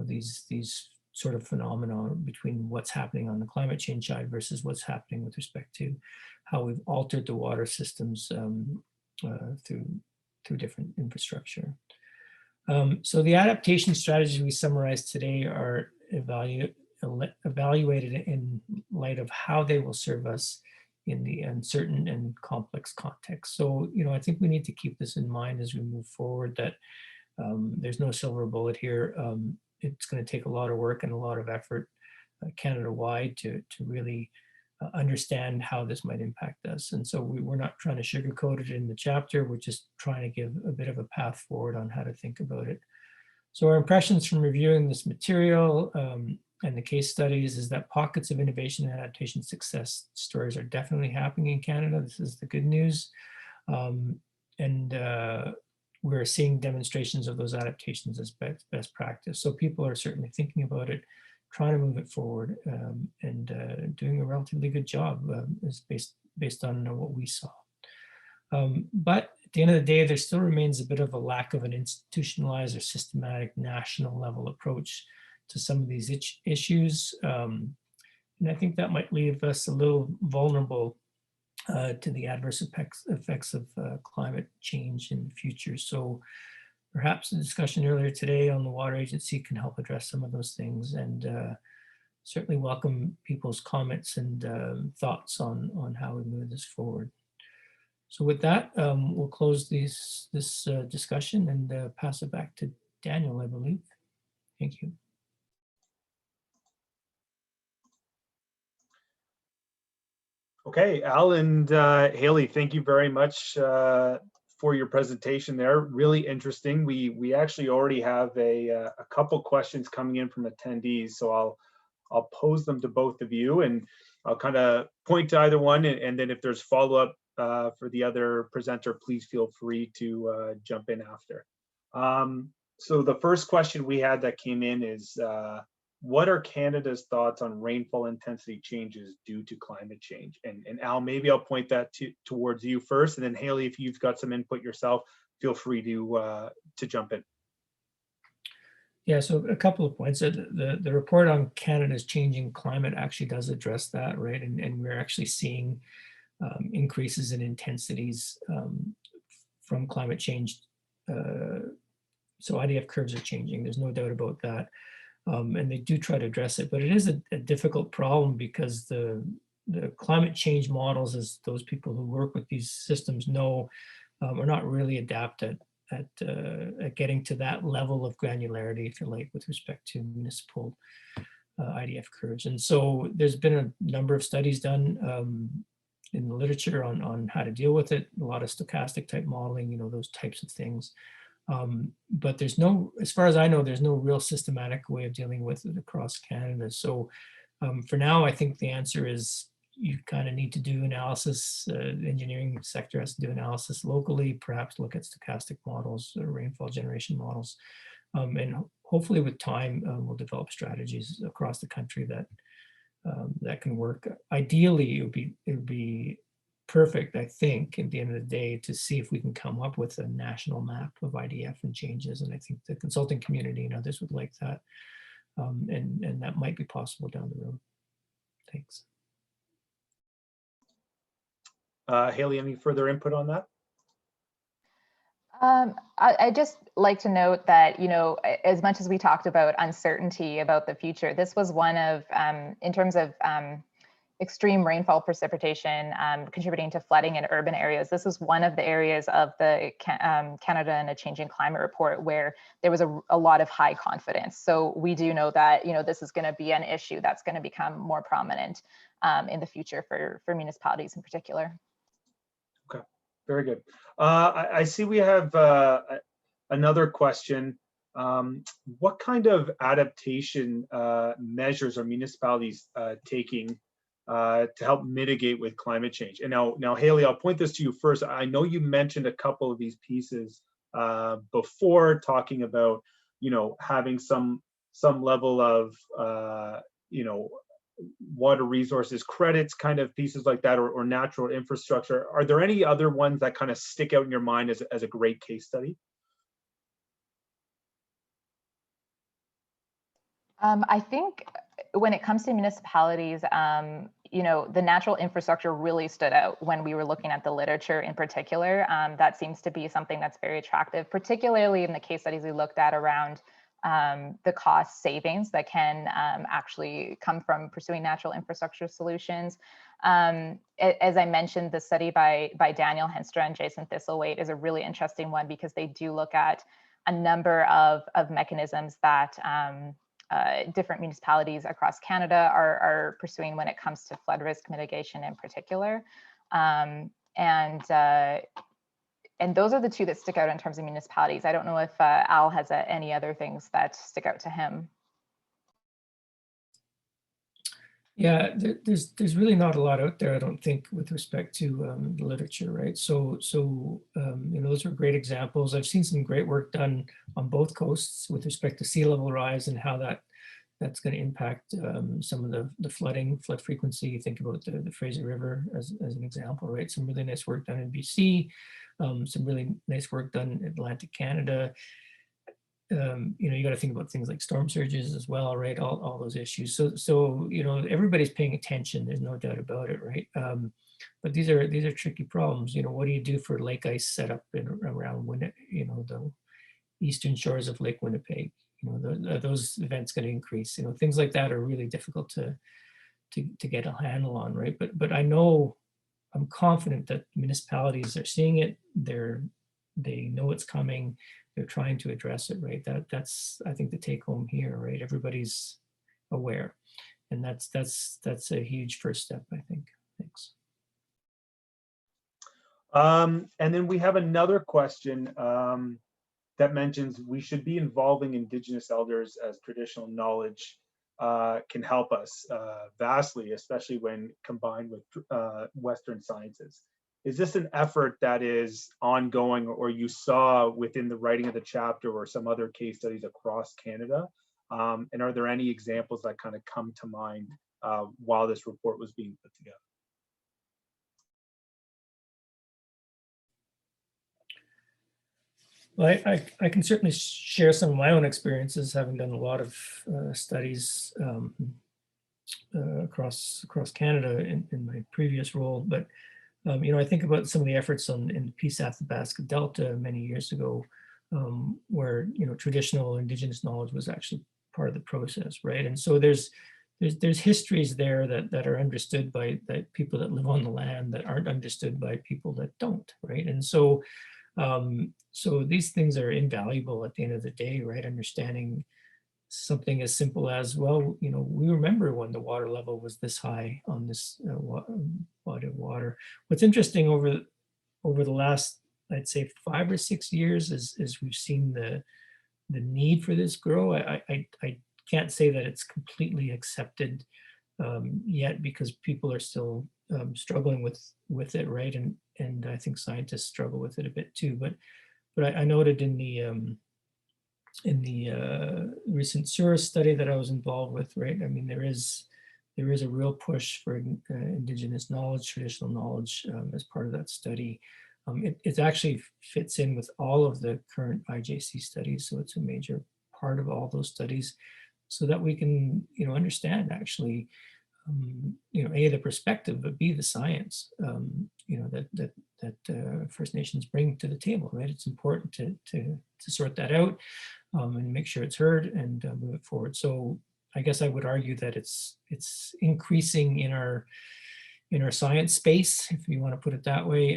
these sort of phenomena between what's happening on the climate change side versus what's happening with respect to how we've altered the water systems through different infrastructure. So the adaptation strategies we summarized today are evaluated in light of how they will serve us in the uncertain and complex context. So, I think we need to keep this in mind as we move forward, that there's no silver bullet here. It's going to take a lot of work and a lot of effort Canada-wide to really understand how this might impact us. And so we're not trying to sugarcoat it in the chapter. We're just trying to give a bit of a path forward on how to think about it. So our impressions from reviewing this material and the case studies is that pockets of innovation and adaptation success stories are definitely happening in Canada. This is the good news. we're seeing demonstrations of those adaptations as best practice. So people are certainly thinking about it, trying to move it forward, and doing a relatively good job is based on what we saw. But at the end of the day, there still remains a bit of a lack of an institutionalized or systematic national level approach to some of these issues. And I think that might leave us a little vulnerable to the adverse effects of climate change in the future. So perhaps the discussion earlier today on the Water Agency can help address some of those things, and certainly welcome people's comments and thoughts on how we move this forward. So with that, we'll close this discussion and pass it back to Daniel, I believe. Thank you. Okay, Al and Hayley, thank you very much for your presentation there. Really interesting. We actually already have a couple questions coming in from attendees, so I'll pose them to both of you, and I'll kind of point to either one, and then if there's follow-up for the other presenter, please feel free to jump in after. So the first question we had that came in is, what are Canada's thoughts on rainfall intensity changes due to climate change? And Al, maybe I'll point that towards you first, and then Hayley, if you've got some input yourself, feel free to jump in. Yeah, so a couple of points. The report on Canada's changing climate actually does address that, right? And we're actually seeing increases in intensities from climate change. So IDF curves are changing, there's no doubt about that. And they do try to address it, but it is a difficult problem because the climate change models, as those people who work with these systems know, are not really adapted at getting to that level of granularity, if you like, with respect to municipal IDF curves. And so there's been a number of studies done in the literature on how to deal with it, a lot of stochastic type modeling, you know, those types of things. But there's no, as far as I know, there's no real systematic way of dealing with it across Canada. So for now, I think the answer is you kind of need to do analysis. The engineering sector has to do analysis locally, perhaps look at stochastic models or rainfall generation models. And hopefully with time, we'll develop strategies across the country that that can work. Ideally, it would be perfect, I think, at the end of the day, to see if we can come up with a national map of IDF and changes. And I think the consulting community and others would like that. And that might be possible down the road. Thanks. Hayley, any further input on that? I just like to note that, you know, as much as we talked about uncertainty about the future, this was one of, in terms of extreme rainfall precipitation contributing to flooding in urban areas, this was one of the areas of the Canada and a Changing Climate report where there was a lot of high confidence. So we do know that, you know, this is going to be an issue that's going to become more prominent in the future for municipalities in particular. Okay, very good. I see we have another question. What kind of adaptation measures are municipalities taking to help mitigate with climate change? And now, Hayley, I'll point this to you first. I know you mentioned a couple of these pieces before, talking about, you know, having some level of, you know, water resources credits, kind of pieces like that, or natural infrastructure. Are there any other ones that kind of stick out in your mind as a great case study? I think when it comes to municipalities, you know, the natural infrastructure really stood out when we were looking at the literature in particular. That seems to be something that's very attractive, particularly in the case studies we looked at around the cost savings that can actually come from pursuing natural infrastructure solutions. As I mentioned, the study by Daniel Henstra and Jason Thistlethwaite is a really interesting one because they do look at a number of mechanisms that different municipalities across Canada are pursuing when it comes to flood risk mitigation in particular. And those are the two that stick out in terms of municipalities. I don't know if Al has any other things that stick out to him. Yeah, there's really not a lot out there, I don't think, with respect to the literature, right? So you know, those are great examples. I've seen some great work done on both coasts with respect to sea level rise and how that's going to impact some of the flood frequency. Think about the Fraser River as an example, right? Some really nice work done in BC, some really nice work done in Atlantic Canada. You know, you got to think about things like storm surges as well, right? All those issues. So you know, everybody's paying attention. There's no doubt about it, right? But these are tricky problems. You know, what do you do for lake ice setup around you know, the eastern shores of Lake Winnipeg? You know, are those events going to increase? You know, things like that are really difficult to get a handle on, right? But I know, I'm confident that municipalities are seeing it. They know it's coming. They're trying to address it, right? That's I think the take home here, right? Everybody's aware, and that's a huge first step, I think. Thanks. And then we have another question that mentions we should be involving Indigenous elders as traditional knowledge can help us vastly, especially when combined with Western sciences. Is this an effort that is ongoing, or you saw within the writing of the chapter or some other case studies across Canada? And are there any examples that kind of come to mind while this report was being put together? Well, I can certainly share some of my own experiences, having done a lot of studies across Canada in my previous role. But you know, I think about some of the efforts in the Peace Athabasca Delta many years ago, where, you know, traditional Indigenous knowledge was actually part of the process, right? And so there's histories there that are understood by people that live on the land that aren't understood by people that don't, right? And so so these things are invaluable at the end of the day, right? Understanding something as simple as, well, you know, we remember when the water level was this high on this body of water. What's interesting over the last, I'd say, 5 or 6 years is we've seen the need for this grow. I can't say that it's completely accepted yet, because people are still struggling with it, right? And I think scientists struggle with it a bit too. But I noted in the recent SURA study that I was involved with, right? I mean, there is a real push for Indigenous knowledge, traditional knowledge as part of that study. It actually fits in with all of the current IJC studies, so it's a major part of all those studies, so that we can, you know, understand actually, you know, A, the perspective, but B, the science, you know, that First Nations bring to the table, right? It's important to sort that out and make sure it's heard and move it forward. So I guess I would argue that it's increasing in our science space, if you want to put it that way,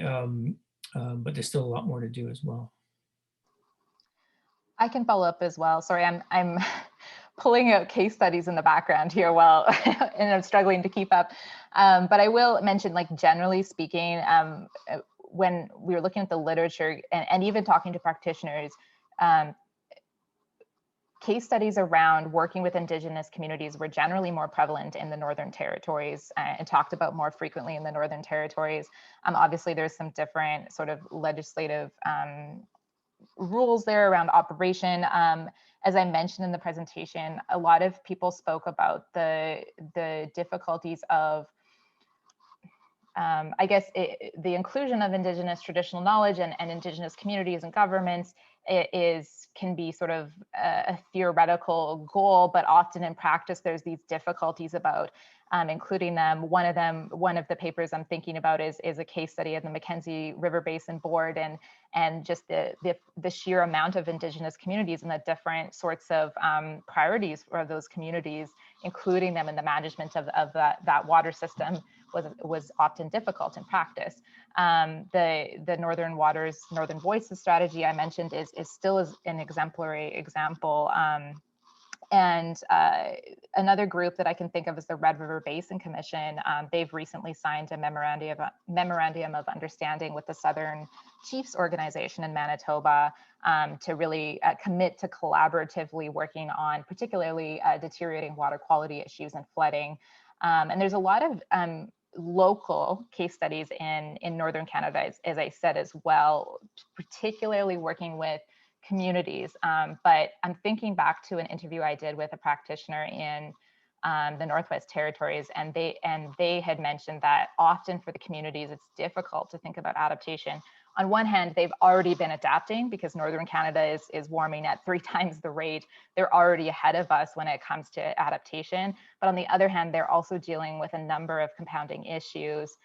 but there's still a lot more to do as well. I can follow up as well. Sorry, I'm pulling out case studies in the background here while and I'm struggling to keep up. But I will mention, like, generally speaking, when we were looking at the literature and even talking to practitioners, case studies around working with Indigenous communities were generally more prevalent in the Northern Territories and talked about more frequently in the Northern Territories. Obviously, there's some different sort of legislative rules there around operation. As I mentioned in the presentation, a lot of people spoke about the difficulties of, I guess, the inclusion of Indigenous traditional knowledge and Indigenous communities and governments can be sort of a theoretical goal, but often in practice, there's these difficulties about including them. One of the papers I'm thinking about is a case study of the Mackenzie River Basin Board and just the sheer amount of Indigenous communities and the different sorts of priorities for those communities, including them in the management of that water system was often difficult in practice. The Northern Waters, Northern Voices strategy I mentioned is still an exemplary example. And another group that I can think of is the Red River Basin Commission. They've recently signed a memorandum of understanding with the Southern Chiefs Organization in Manitoba to really commit to collaboratively working on particularly deteriorating water quality issues and flooding. And there's a lot of local case studies in Northern Canada, as I said as well, particularly working with communities. But I'm thinking back to an interview I did with a practitioner in the Northwest Territories, and they had mentioned that often for the communities, it's difficult to think about adaptation. On one hand, they've already been adapting because Northern Canada is warming at 3 times the rate. They're already ahead of us when it comes to adaptation. But on the other hand, they're also dealing with a number of compounding issues,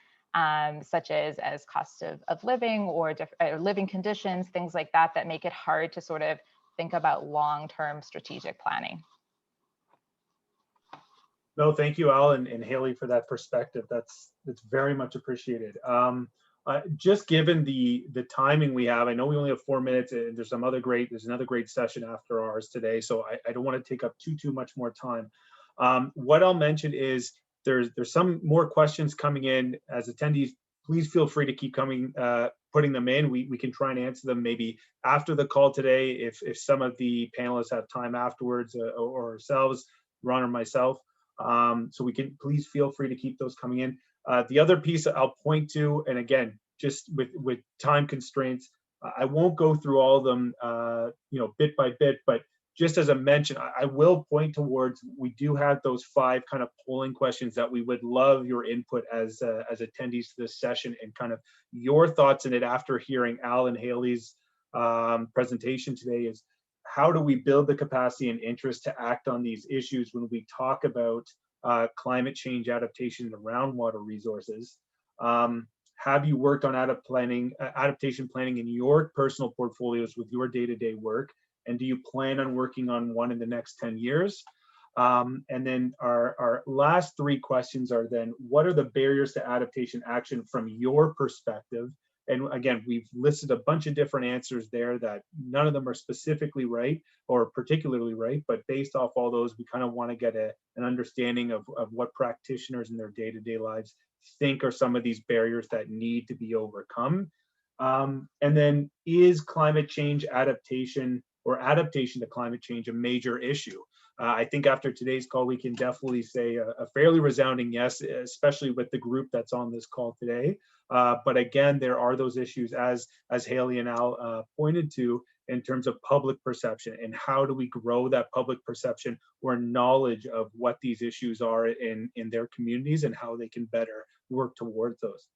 such as cost of living or living conditions, things like that, that make it hard to sort of think about long-term strategic planning. No, thank you, Al and Hayley, for that perspective. That's very much appreciated. Just given the timing we have, I know we only have 4 minutes, and there's another great session after ours today, so I don't want to take up too much more time. What I'll mention is there's some more questions coming in. As attendees, please feel free to keep putting them in. We can try and answer them maybe after the call today if some of the panelists have time afterwards, or ourselves, Ron or myself. So please feel free to keep those coming in. The other piece I'll point to, and again, just with time constraints, I won't go through all of them, bit by bit, but just as a mention, I will point towards, we do have those 5 kind of polling questions that we would love your input as attendees to this session, and kind of your thoughts in it after hearing Al and Hayley's presentation today. Is how do we build the capacity and interest to act on these issues when we talk about climate change adaptation around water resources? Have you worked on adaptation planning in your personal portfolios with your day-to-day work? And do you plan on working on one in the next 10 years? And then our last 3 questions are then, what are the barriers to adaptation action from your perspective? And again, we've listed a bunch of different answers there that none of them are specifically right or particularly right, but based off all those, we kind of want to get an understanding of what practitioners in their day-to-day lives think are some of these barriers that need to be overcome. And then, is climate change adaptation or adaptation to climate change a major issue? I think after today's call, we can definitely say a fairly resounding yes, especially with the group that's on this call today. But again, there are those issues, as Hayley and Al pointed to, in terms of public perception, and how do we grow that public perception or knowledge of what these issues are in their communities and how they can better work towards those.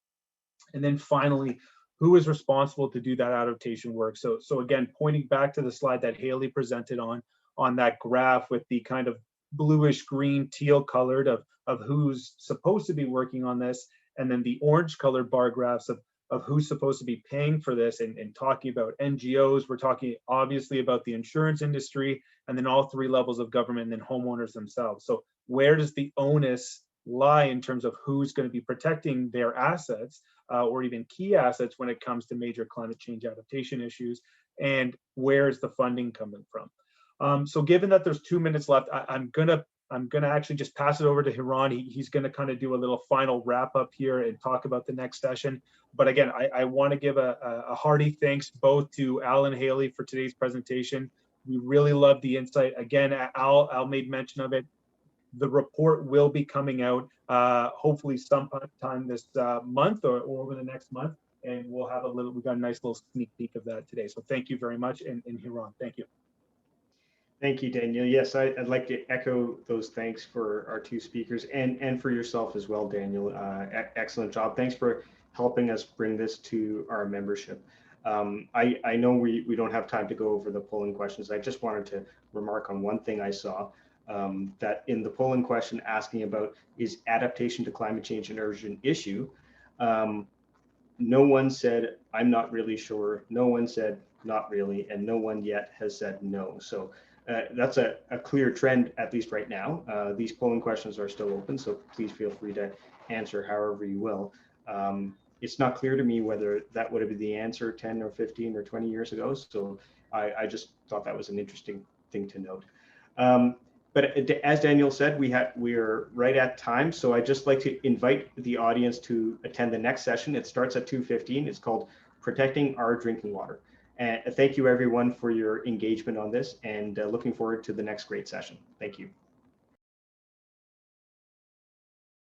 And then finally, who is responsible to do that adaptation work? So again, pointing back to the slide that Hayley presented on that graph with the kind of bluish green teal colored of who's supposed to be working on this, and then the orange colored bar graphs of who's supposed to be paying for this, and talking about NGOs. We're talking obviously about the insurance industry, and then all 3 levels of government, and then homeowners themselves. So where does the onus lie in terms of who's going to be protecting their assets, or even key assets when it comes to major climate change adaptation issues, and where is the funding coming from? So given that there's 2 minutes left, I'm gonna actually just pass it over to Hiran. He's gonna kind of do a little final wrap up here and talk about the next session. But again, I want to give a hearty thanks both to Al and Hayley for today's presentation. We really love the insight. Again, Al made mention of it. The report will be coming out hopefully sometime this month or over the next month, and we've got a nice little sneak peek of that today. So thank you very much, and Hiran, thank you. Thank you, Daniel. Yes, I'd like to echo those thanks for our 2 speakers and for yourself as well, Daniel. Excellent job. Thanks for helping us bring this to our membership. I know we don't have time to go over the polling questions. I just wanted to remark on one thing I saw, that in the polling question asking about, is adaptation to climate change an urgent issue? No one said, I'm not really sure. No one said, not really. And no one yet has said no. So that's a clear trend, at least right now. These polling questions are still open, so please feel free to answer however you will. It's not clear to me whether that would have been the answer 10 or 15 or 20 years ago. So I just thought that was an interesting thing to note. But as Daniel said, we are right at time. So I'd just like to invite the audience to attend the next session. It starts at 2:15. It's called Protecting Our Drinking Water. And thank you everyone for your engagement on this, and looking forward to the next great session. Thank you.